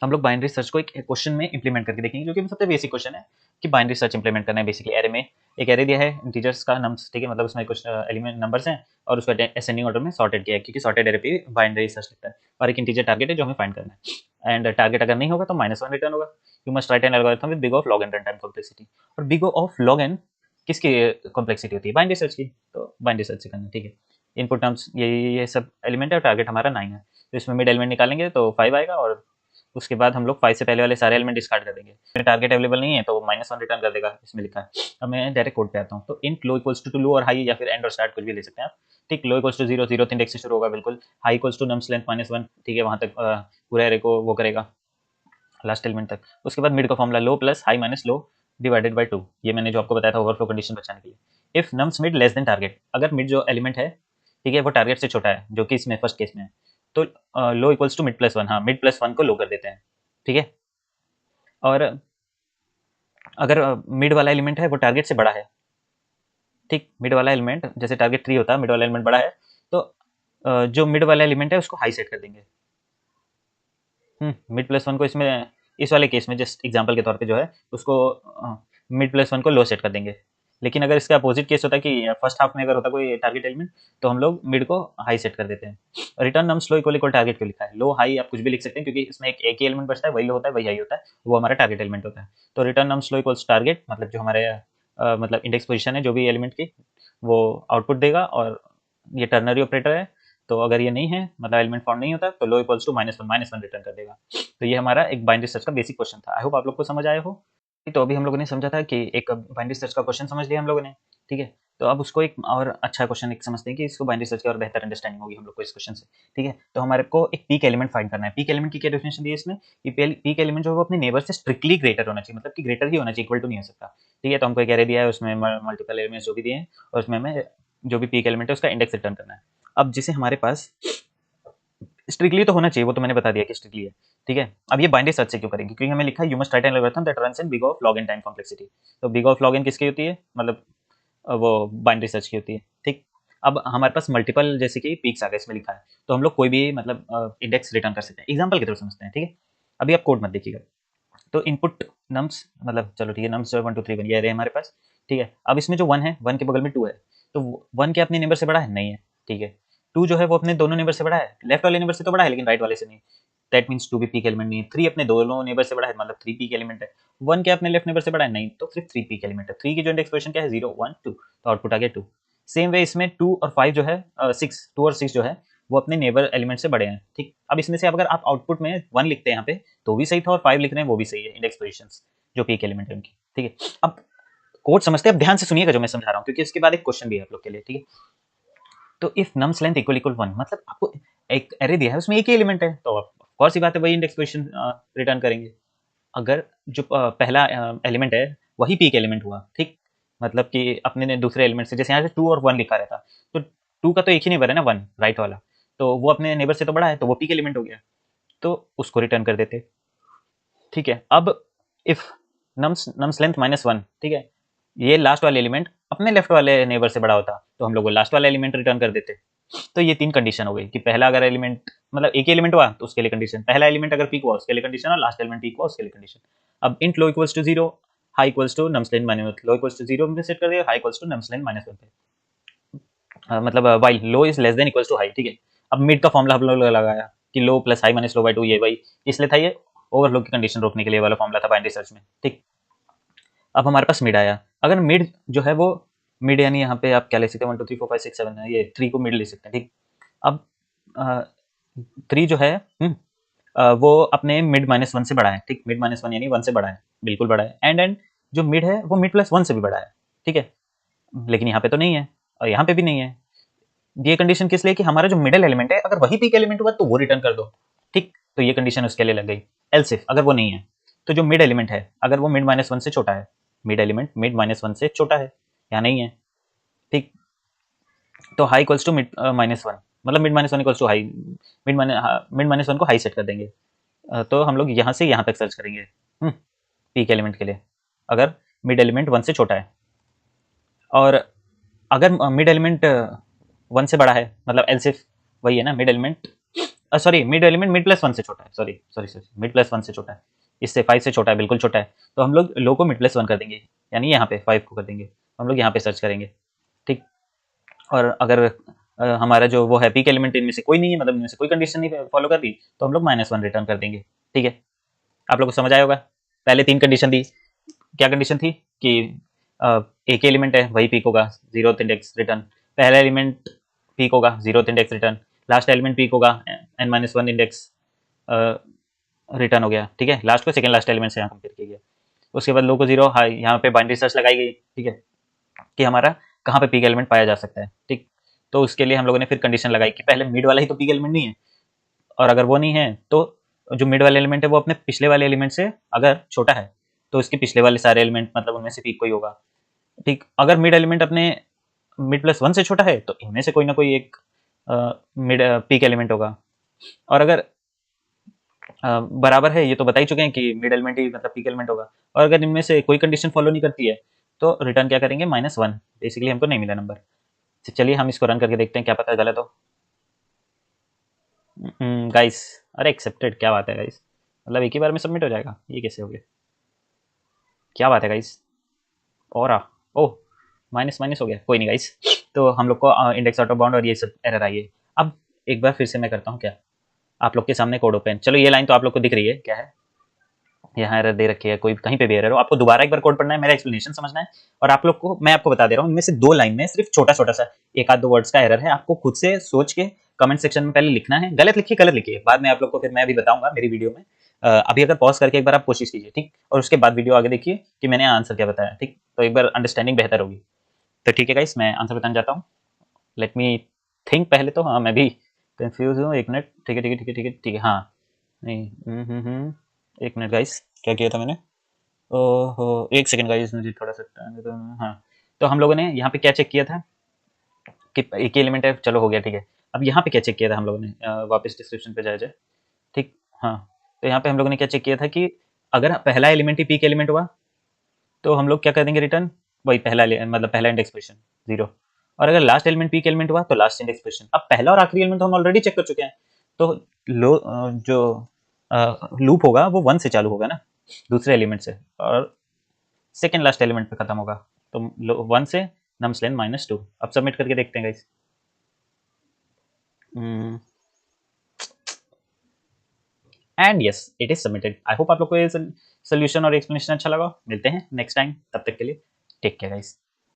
हम लोग binary search को एक क्वेश्चन में इंप्लीमेंट करके देखेंगे, जो कि सबसे बेसिक क्वेश्चन है कि बाइनरी सर्च इंप्लीमेंट करना है। बेसिकली एरे में एक एरे दिया है इंटीजर्स का नम्स, ठीक है, मतलब उसमें कुछ एलिमेंट नंबर्स हैं और उसको असेंडिंग ऑर्डर में सॉर्टेड किया है, क्योंकि सॉर्टेड एरे पे बाइनरी सर्च लिखता है और एक इंटीजर टारगेट है जो हमें फाइंड करना है। एंड टारगेट अगर नहीं होगा तो -1 रिटर्न होगा। You must write an algorithm with big of log n run time complexity. और बिग ऑफ लॉग एन किसकी कॉम्प्लेक्सिटी होती है? बाइनरी सर्च की। तो बाइनरी सर्च से करना, ठीक है। इनपुट टर्म्स ये सब एलिमेंट है और टारगेट हमारा 9 है, तो इसमें मिड एलिमेंट निकालेंगे तो 5 आएगा और उसके बाद हम लोग 5 से पहले वाले सारे एलिमेंट डिस्कार्ड कर देंगे। मेरे टारगेट अवेलेबल नहीं है तो -1 रिटर्न कर देगा, इसमें लिखा है। अब मैं डायरेक्ट कोड पे आता हूँ। तो int low equals to low और हाई, या फिर एंड और स्टार्ट कुछ भी ले सकते हैं आप, ठीक। लो इक्वल्स टू 0, 0th इंडेक्स से शुरू होगा बिल्कुल। High equals to nums length -1, ठीक है, वहां तक पूरे एरे को वो करेगा लास्ट एलिमेंट तक। उसके बाद मिड का formula low plus high minus low divided by 2, ये मैंने जो आपको बताया था ओवरफ्लो कंडीशन बचाने के लिए। If nums mid less than target, अगर मिड जो एलिमेंट है, ठीक है, वो टारगेट से छोटा है, जो कि इसमें फर्स्ट केस में है, तो लो इक्वल्स टू मिड प्लस 1, हाँ, मिड प्लस 1 को लो कर देते हैं, ठीक है। और अगर मिड वाला एलिमेंट है वो टारगेट से बड़ा है, ठीक, मिड वाला एलिमेंट जैसे टारगेट 3 होता है, मिड वाला एलिमेंट बड़ा है, तो जो मिड वाला एलिमेंट है उसको हाई सेट कर देंगे। मिड प्लस 1 को इसमें, इस वाले केस में जस्ट एग्जांपल के तौर पे जो है उसको मिड प्लस 1 को लो सेट कर देंगे। लेकिन अगर इसका अपोजिट केस होता है कि फर्स्ट हाफ में अगर होता कोई टारगेट एलिमेंट, तो हम लोग मिड को हाई सेट कर देते हैं। रिटर्न नम स्लो इक्वल इक्वल टारगेट क्यों लिखा है? लो हाई आप कुछ भी लिख सकते हैं, क्योंकि इसमें एक ही एलिमेंट बचता है, वही लो होता है वही हाई होता है, वो हमारा टारगेट एलिमेंट होता है। तो रिटर्न नम स्लो इक्वल्स टारगेट, मतलब जो हमारे मतलब इंडेक्स पोजीशन है जो भी एलिमेंट की, वो आउटपुट देगा। और ये टर्नरी ऑपरेटर है, तो अगर ये नहीं है, मतलब एलिमेंट फाउंड नहीं होता, तो लो इक्वल्स टू -1 रिटर्न कर देगा। तो ये हमारा एक बाइनरी सर्च का बेसिक क्वेश्चन था। आई होप आप लोग को समझ आया हो। तो अभी हम लोगों ने समझा था कि एक बाइनरी सर्च का क्वेश्चन समझ लिया हम लोगों ने, ठीक है। तो अब उसको एक और अच्छा क्वेश्चन एक समझते हैं कि इसको बाइनरी सर्च की और बेहतर अंडरस्टैंडिंग होगी हम लोग को इस क्वेश्चन से, ठीक है। तो हमारे को एक पीक एलिमेंट फाइंड करना है। पीक एलिमेंट की क्या डेफिनेशन दी है इसमें कि पीक एलिमेंट जो है वो अपने नेबर से स्ट्रिक्टली ग्रेटर होना चाहिए, मतलब कि ग्रेटर ही होना चाहिए, इक्वल टू नहीं हो सकता, ठीक है। तो हमको एक एरे दिया है, उसमें मल्टीपल एलिमेंट्स जो भी दिए हैं, और उसमें हमें जो भी पीक एलिमेंट है उसका इंडेक्स रिटर्न करना है। अब जिसे हमारे पास स्ट्रिक्टली तो होना चाहिए, वो तो मैंने बता दिया कि स्ट्रिक्टली है, ठीक है। अब ये बाइनरी सर्च से क्यों करेंगे? क्योंकि हमें लिखा है you must write an algorithm that runs in big of log n time complexity. तो बिग ऑफ लॉग एन किसकी होती है? मतलब वो बाइनरी सर्च की होती है, ठीक। अब हमारे पास मल्टीपल जैसे कि पीक्स आ गए इसमें लिखा है, तो हम लोग कोई भी मतलब इंडेक्स रिटर्न कर सकते हैं। एग्जाम्पल की तरफ समझते हैं, ठीक है। अभी आप कोड मत देखिएगा। तो इनपुट नम्स, मतलब चलो ठीक है, नम्स 1 2 3 1 ये रहे हमारे पास, ठीक है। अब इसमें जो 1 है, 1 के बगल में 2 है, तो 1 के अपने नेबर से बड़ा है? नहीं है, ठीक है। 2 जो है वो अपने दोनों नेबर से बड़ा है, लेफ्ट वाले नेबर से तो बड़ा है लेकिन राइट वाले से नहीं। दैट मीन्स 2 भी पीक एलिमेंट नहीं है। 3 अपने दोनों नेबर से बड़ा है, मतलब 3 पीक एलिमेंट है। 1 के अपने लेफ्ट नेबर से बड़ा है? नहीं, तो सिर्फ 3 पीक एलिमेंट है। 3 की जो इंडेक्स पोजीशन क्या है? 0 1 2, तो आउटपुट आ गया 2। सेम वे इसमें 2 और 5 जो है 6, 2 और 6 जो है वो अपने नेबर एलिमेंट से बड़े हैं, ठीक। अब इसमें से अगर आप आउटपुट में 1 लिखते हैं यहाँ पे तो भी सही था, और 5 लिख रहे हैं वो भी सही है, इंडेक्स पोजीशंस जो पीक एलिमेंट है उनकी, ठीक है। अब कोड समझते हैं, अब ध्यान से सुनिएगा जो मैं समझा रहा हूँ, क्योंकि इसके बाद एक क्वेश्चन भी है आप लोग के लिए, ठीक है। तो if nums length equal equal 1, मतलब आपको एक एरे दिया है उसमें एक ही एलिमेंट है, तो ऑफ कोर्स सी बात है वही इंडेक्स पोजीशन रिटर्न करेंगे। अगर जो पहला एलिमेंट है वही पीक एलिमेंट हुआ, ठीक, मतलब कि अपने ने दूसरे एलिमेंट से, जैसे यहाँ से 2 और 1 लिखा रहता, तो 2 का तो एक ही नेबर है ना, 1 राइट वाला, तो वो अपने नेबर से तो बड़ा है, तो वो पीक एलिमेंट हो गया, तो उसको रिटर्न कर देते, ठीक है। अब इफ नम्स लेंथ -1, ठीक है, ये लास्ट वाले एलिमेंट अपने लेफ्ट वाले नेबर से बड़ा होता, तो हम लोग वो लास्ट वाला एलिमेंट रिटर्न कर देते। तो ये 3 कंडीशन हो गई कि पहला अगर एलिमेंट, मतलब एक ही एलिमेंट हुआ तो उसके लिए कंडीशन, पहला एलिमेंट अगर पीक हुआ उसके लिए कंडीशन, और लास्ट एलिमेंट पीक हुआ उसके लिए कंडीशन। अब int low equals to 0, high equals to nums length -1, low equals to 0 में सेट कर दिया, high equals to nums length -1 पे, मतलब while low is less than equals to high, ठीक है। अब मिड का फॉर्मूला हम लोग लगाया कि लो plus high minus low bye 2, ये वही इसलिए था, ये ओवरफ्लो की कंडीशन रोकने के लिए वाला फॉर्मूला था बाइनरी सर्च में, ठीक। अब हमारे पास मिड आया। अगर मिड जो है वो मिड, यानी यहाँ पे आप क्या ले सकते हैं, 1 2 3 4 5 6 7 है, ये 3 को मिड ले सकते हैं, ठीक। अब 3 जो है वो अपने मिड -1 से बड़ा है, ठीक, मिड -1 यानी 1 से बड़ा है, बिल्कुल बड़ा है। एंड जो मिड है वो मिड प्लस 1 से भी बड़ा है, ठीक है। लेकिन यहाँ पे तो नहीं है और यहाँ पे भी नहीं है। ये कंडीशन किस लिए? कि हमारा जो मिडिल एलिमेंट है अगर वही पीक एलिमेंट हुआ तो वो रिटर्न कर दो, ठीक। तो ये कंडीशन उसके लिए लग गई। एल्स इफ अगर वो नहीं है, तो जो मिड एलिमेंट है अगर वो मिड -1 से छोटा है, मिड एलिमेंट मिड -1 से छोटा है, यहाँ नहीं है, ठीक, तो हाई इक्वल्स टू मिड -1, मतलब mid -1 equals to high, mid -1 को हाई सेट कर देंगे। तो हम लोग यहाँ से यहाँ तक सर्च करेंगे पीक एलिमेंट के लिए, अगर मिड एलिमेंट 1 से छोटा है। और अगर मिड एलिमेंट 1 से बड़ा है, मतलब एल्स इफ वही है ना, mid element sorry mid element mid plus one से छोटा है, sorry sorry sorry, mid plus one से छोटा है, इससे 5 से छोटा है, बिल्कुल छोटा है। तो हम लोग लो को मिड प्लस वन कर देंगे, यानी यहाँ पे 5 को कर देंगे, हम लोग यहाँ पे सर्च करेंगे। ठीक, और अगर हमारा जो वो है पीक एलिमेंट इनमें से कोई नहीं है, मतलब इनमें से कोई कंडीशन नहीं फॉलो कर रही, तो हम लोग -1 रिटर्न कर देंगे। ठीक है, आप लोग को समझ आया होगा। पहले 3 कंडीशन दी, क्या कंडीशन थी कि एक एलिमेंट है वही पीक होगा, 0th इंडेक्स रिटर्न, पहला एलिमेंट पीक होगा, 0th index return, last element peak होगा, n-1 इंडेक्स रिटर्न हो गया। ठीक है, लास्ट को सेकंड लास्ट एलिमेंट से यहाँ कंपेयर किया गया। उसके बाद लो को 0, हाई, यहाँ पे बाइनरी सर्च लगाई गई। ठीक है, कि हमारा कहाँ पे पीक एलिमेंट पाया जा सकता है। ठीक, तो उसके लिए हम लोगों ने फिर कंडीशन लगाई कि पहले मिड वाला ही तो पीक एलिमेंट नहीं है, और अगर वो नहीं है तो जो मिड वाले एलिमेंट है वो अपने पिछले वाले एलिमेंट से अगर छोटा है तो उसके पिछले वाले सारे एलिमेंट मतलब उनमें से पीक कोई होगा। ठीक, अगर मिड एलिमेंट अपने मिड प्लस वन से छोटा है तो इनमें से कोई ना कोई एक मिड पीक एलिमेंट होगा। और अगर बराबर है, ये तो बता ही चुके हैं कि मिड एलिमेंट ही मतलब पीक एलिमेंट होगा। और अगर इनमें से कोई कंडीशन फॉलो नहीं करती है तो रिटर्न क्या करेंगे, -1। बेसिकली हमको नहीं मिला नंबर। तो चलिए हम इसको रन करके देखते हैं, क्या पता गलत हो। गाइस, अरे एक्सेप्टेड, क्या बात है गाइस, मतलब एक ही बार में सबमिट हो जाएगा, ये कैसे हो गया, क्या बात है गाइस। और ओह, माइनस माइनस हो गया, कोई नहीं गाइस। तो हम लोग को इंडेक्स ऑटो बाउंड और ये सब एरर आई है। अब एक बार फिर से मैं करता हूँ क्या, आप लोग के सामने कोड ओपन, चलो ये लाइन तो आप लोग को दिख रही है, क्या है यहाँ एरर दे रखी है, कोई कहीं पे भी एरर हो, आपको दोबारा एक बार कोड पढ़ना है, मेरा एक्सप्लेनेशन समझना है। और आप लोग को मैं आपको बता दे रहा हूँ, इनमें से 2 लाइन में सिर्फ छोटा छोटा सा एक आध 2 वर्ड्स का एरर है, आपको खुद से सोच के कमेंट सेक्शन में पहले लिखना है, गलत लिखिए गलत लिखिए, बाद में आप लोग को फिर मैं भी बताऊंगा मेरी वीडियो में। अभी अगर पॉज करके एक बार आप कोशिश कीजिए, ठीक, और उसके बाद वीडियो आगे देखिए कि मैंने आंसर क्या बताया। ठीक, तो एक बार अंडरस्टैंडिंग बेहतर होगी। तो ठीक है गाइस, मैं आंसर बताने जाता हूँ। लेट मी थिंक पहले तो, हाँ मैं भी कंफ्यूज हूँ, एक मिनट। ठीक है ठीक है ठीक है ठीक है ठीक है, हाँ नहीं, एक मिनट गाइस, क्या किया था मैंने, ओहो एक सेकंड गाइस, मुझे थोड़ा सा टाइम दे दो। हाँ, तो हम लोगों ने यहाँ पे क्या चेक किया था कि एक ही एलिमेंट है, चलो हो गया। ठीक है, अब यहाँ पे क्या चेक किया था हम लोगों ने, वापस डिस्क्रिप्शन पे जाया जाए। ठीक, हाँ, तो यहाँ पे हम लोगों ने क्या चेक किया था कि अगर पहला एलिमेंट ही पीक एलिमेंट हुआ तो हम लोग क्या कर देंगे रिटर्न, वही पहला मतलब पहला इंडेक्स पोजीशन 0। और अगर लास्ट एलिमेंट पीक एलिमेंट हुआ तो लास्ट इंडेक्स पोजीशन। अब पहला और आखिरी एलिमेंट तो हम ऑलरेडी चेक कर चुके हैं, तो जो लूप होगा वो 1 से चालू होगा ना, दूसरे एलिमेंट से, और सेकेंड लास्ट एलिमेंट पे खत्म होगा। तो 1 से नम्स लेन -2। अब सबमिट करके देखते हैं guys. And yes, it is submitted. I hope आप लोग को ये सोल्यूशन और एक्सप्लेनेशन अच्छा लगा। मिलते हैं नेक्स्ट टाइम, तब तक के लिए टेक केयर गाइस।